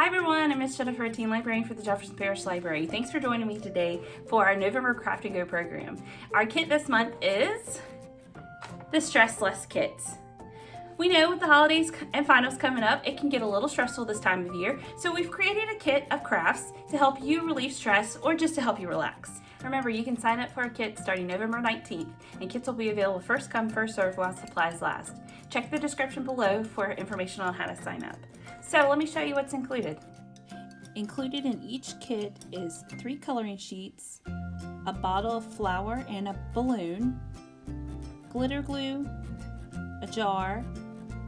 Hi everyone, I'm Miss Jennifer, Teen Librarian for the Jefferson Parish Library. Thanks for joining me today for our November Craft and Go program. Our kit this month is the Stress Less Kit. We know with the holidays and finals coming up, it can get a little stressful this time of year, so we've created a kit of crafts to help you relieve stress or just to help you relax. Remember, you can sign up for a kit starting November 19th, and kits will be available first come, first served while supplies last. Check the description below for information on how to sign up. So let me show you what's included. Included in each kit is 3 coloring sheets, a bottle of flour and a balloon, glitter glue, a jar,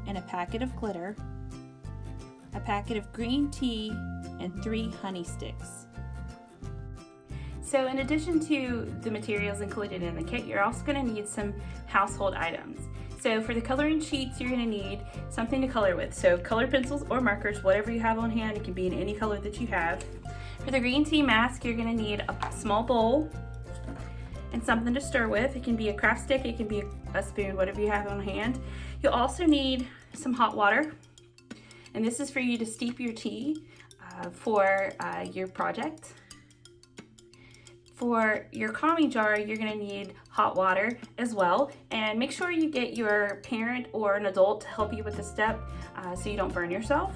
and a packet of glitter, a packet of green tea, and 3 honey sticks. So in addition to the materials included in the kit, you're also going to need some household items. So for the coloring sheets, you're going to need something to color with. So colored pencils or markers, whatever you have on hand. It can be in any color that you have. For the green tea mask, you're going to need a small bowl and something to stir with. It can be a craft stick, it can be a spoon, whatever you have on hand. You'll also need some hot water, and this is for you to steep your tea for your project. For your calming jar, you're going to need hot water as well, and make sure you get your parent or an adult to help you with this step so you don't burn yourself.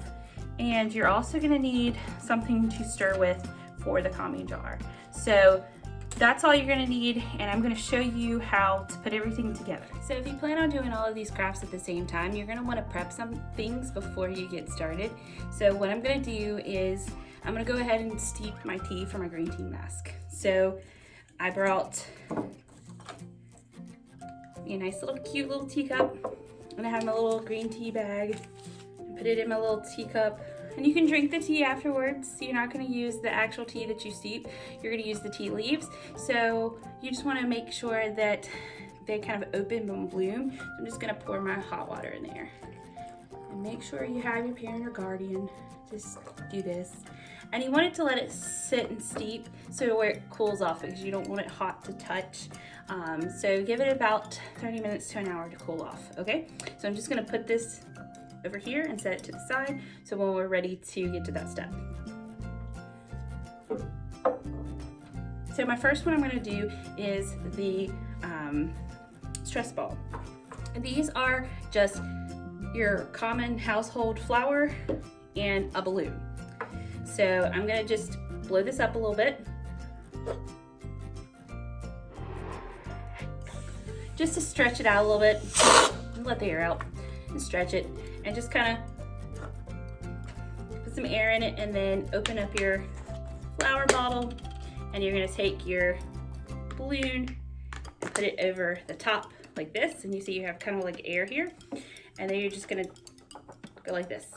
And you're also going to need something to stir with for the calming jar. So that's all you're going to need, and I'm going to show you how to put everything together. So if you plan on doing all of these crafts at the same time, you're going to want to prep some things before you get started. So what I'm going to do is I'm going to go ahead and steep my tea for my green tea mask. So I brought a nice little cute little teacup, and I have my little green tea bag and put it in my little teacup. And you can drink the tea afterwards. You're not going to use the actual tea that you steep. You're going to use the tea leaves. So you just want to make sure that they kind of open and bloom. So I'm just going to pour my hot water in there. And make sure you have your parent or guardian just do this. And you want it to let it sit and steep so where it cools off, because you don't want it hot to touch. So give it about 30 minutes to an hour to cool off, okay? So I'm just going to put this over here and set it to the side so when we're ready to get to that step. So my first one I'm going to do is the stress ball. And these are just your common household flour and a balloon. So I'm going to just blow this up a little bit just to stretch it out a little bit and let the air out and stretch it, and just kind of put some air in it, and then open up your flour bottle, and you're going to take your balloon and put it over the top like this, and you see you have kind of like air here, and then you're just going to go like this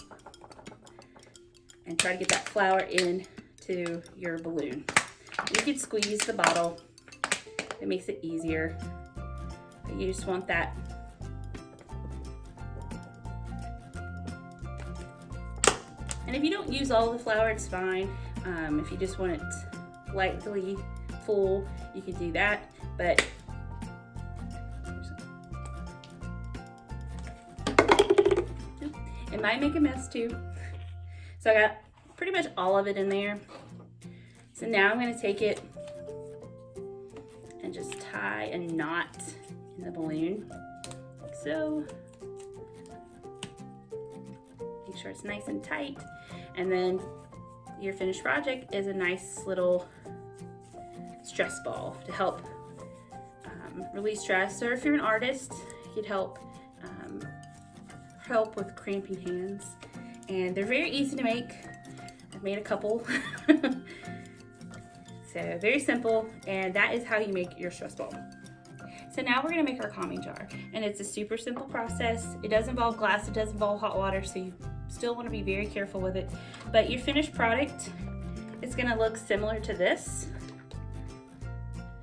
and try to get that flour into your balloon. You can squeeze the bottle, it makes it easier, but you just want that. And if you don't use all the flour, it's fine. If you just want it lightly full, you can do that. But it might make a mess too. So I got pretty much all of it in there. So now I'm going to take it and just tie a knot in the balloon, like so. Make sure it's nice and tight, and then your finished project is a nice little stress ball to help release stress. Or if you're an artist, it could help with cramping hands. And they're very easy to make. I've made a couple. So very simple, and that is how you make your stress ball. So now we're gonna make our calming jar, and it's a super simple process. It does involve glass, it does involve hot water, so you still wanna be very careful with it. But your finished product is gonna look similar to this.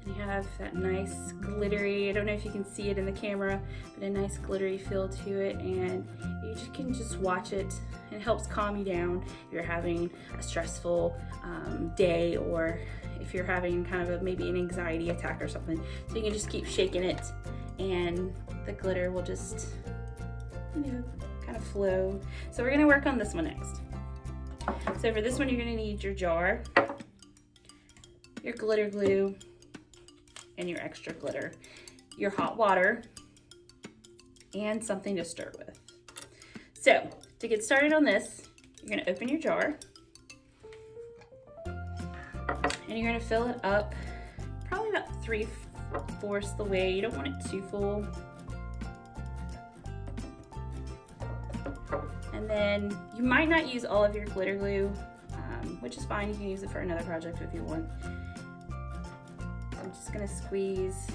And you have that nice glittery, I don't know if you can see it in the camera, but a nice glittery feel to it, and you can just watch it, and it helps calm you down if you're having a stressful day, or if you're having kind of maybe an anxiety attack or something. So you can just keep shaking it, and the glitter will just, kind of flow. So we're gonna work on this one next. So for this one, you're gonna need your jar, your glitter glue, and your extra glitter, your hot water, and something to stir with. So to get started on this, you're gonna open your jar and you're gonna fill it up probably about 3/4 the way. You don't want it too full. And then you might not use all of your glitter glue, which is fine. You can use it for another project if you want. So I'm just gonna squeeze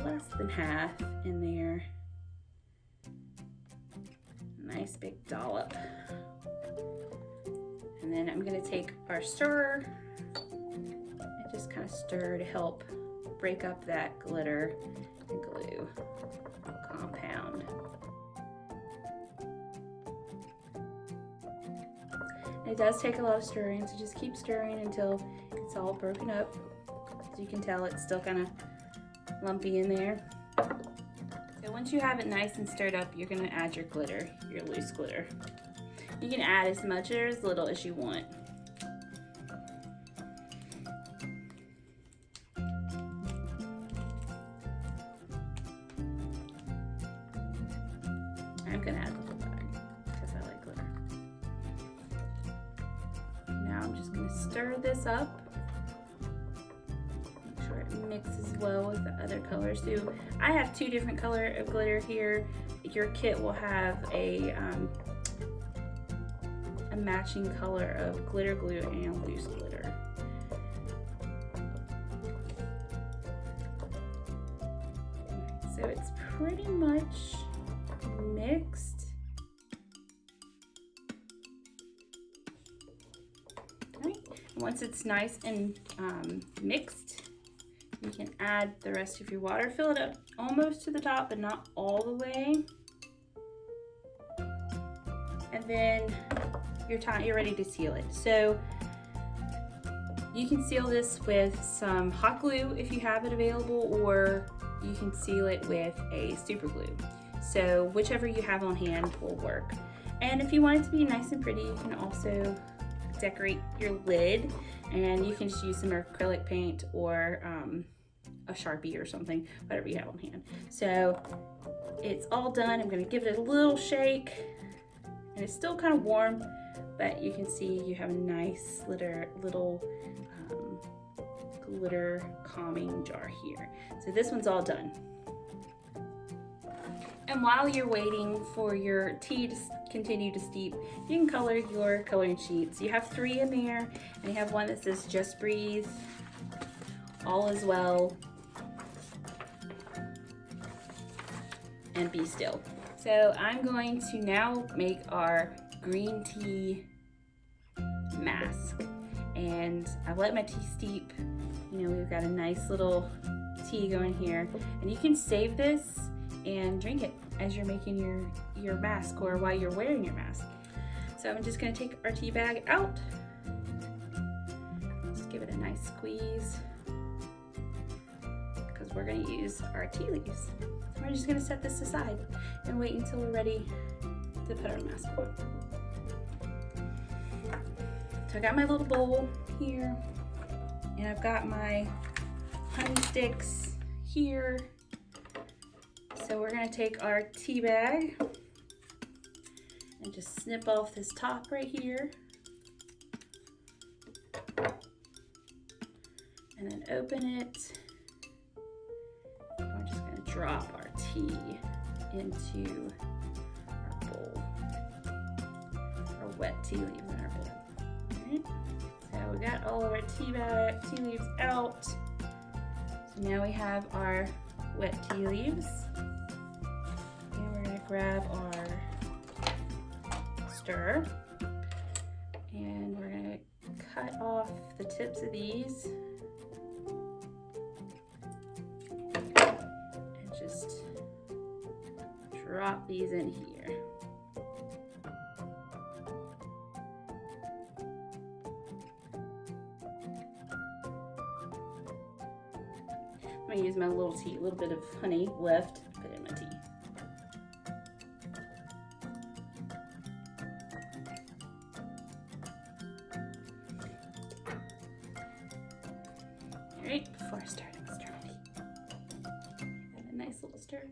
less than half in there. Nice big dollop. And then I'm gonna take our stirrer and just kind of stir to help break up that glitter and glue compound. It does take a lot of stirring, so just keep stirring until it's all broken up. As you can tell, it's still kind of lumpy in there. So once you have it nice and stirred up, you're gonna add your glitter, your loose glitter. You can add as much or as little as you want. I'm gonna add the whole bag because I like glitter. Now I'm just gonna stir this up. Make sure it mixes well with the other colors too. I have 2 different colors of glitter here. Your kit will have a matching color of glitter glue and loose glitter. So it's pretty much mixed. Right. Once it's nice and mixed, you can add the rest of your water. Fill it up almost to the top, but not all the way. And then you're ready to seal it. So you can seal this with some hot glue if you have it available, or you can seal it with a super glue. So whichever you have on hand will work. And if you want it to be nice and pretty, you can also decorate your lid, and you can just use some acrylic paint or a Sharpie or something, whatever you have on hand. So it's all done. I'm gonna give it a little shake, and it's still kind of warm, but you can see you have a nice little glitter calming jar here. So this one's all done. And while you're waiting for your tea to continue to steep, you can color your coloring sheets. You have 3 in there, and you have one that says Just Breathe, All Is Well, and Be Still. So I'm going to now make our green tea mask, and I've let my tea steep. You know, we've got a nice little tea going here, and you can save this and drink it as you're making your mask or while you're wearing your mask. So I'm just gonna take our tea bag out, just give it a nice squeeze, because we're gonna use our tea leaves. We're just gonna set this aside and wait until we're ready to put our mask on. So I got my little bowl here, and I've got my honey sticks here. So we're gonna take our tea bag and just snip off this top right here. And then open it. And we're just gonna drop our tea into our bowl. Our wet tea leaves in our bowl. Alright, so we got all of our tea leaves out. So now we have our wet tea leaves. And we're gonna grab our stir, and we're gonna cut off the tips of these and just drop these in here. I'm gonna use my little tea, a little bit of honey left, put in my tea. before I start extremity. And a nice little stir.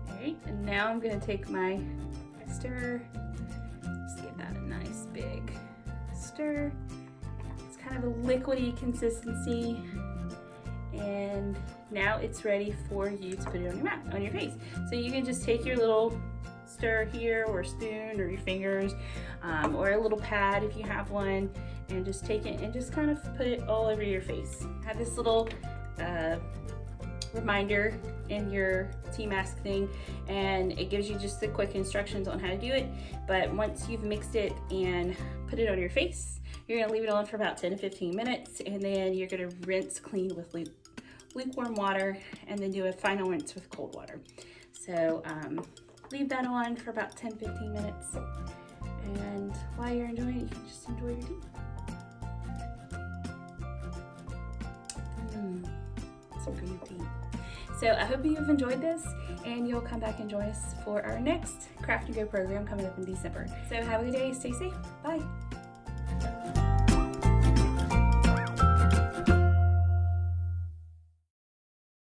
Alright, and now I'm going to take my stir, just give that a nice big stir. It's kind of a liquidy consistency, and now it's ready for you to put it on your mouth, on your face. So you can just take your little stir here, or a spoon, or your fingers, or a little pad if you have one, and just take it and just kind of put it all over your face. I have this little reminder in your tea mask thing, and it gives you just the quick instructions on how to do it. But once you've mixed it and put it on your face, you're going to leave it on for about 10 to 15 minutes, and then you're going to rinse clean with lukewarm water, and then do a final rinse with cold water. So leave that on for about 10-15 minutes, and while you're enjoying it, you can just enjoy your tea. Some green tea. So I hope you've enjoyed this, and you'll come back and join us for our next Craft and Go program coming up in December. So have a good day, stay safe, bye.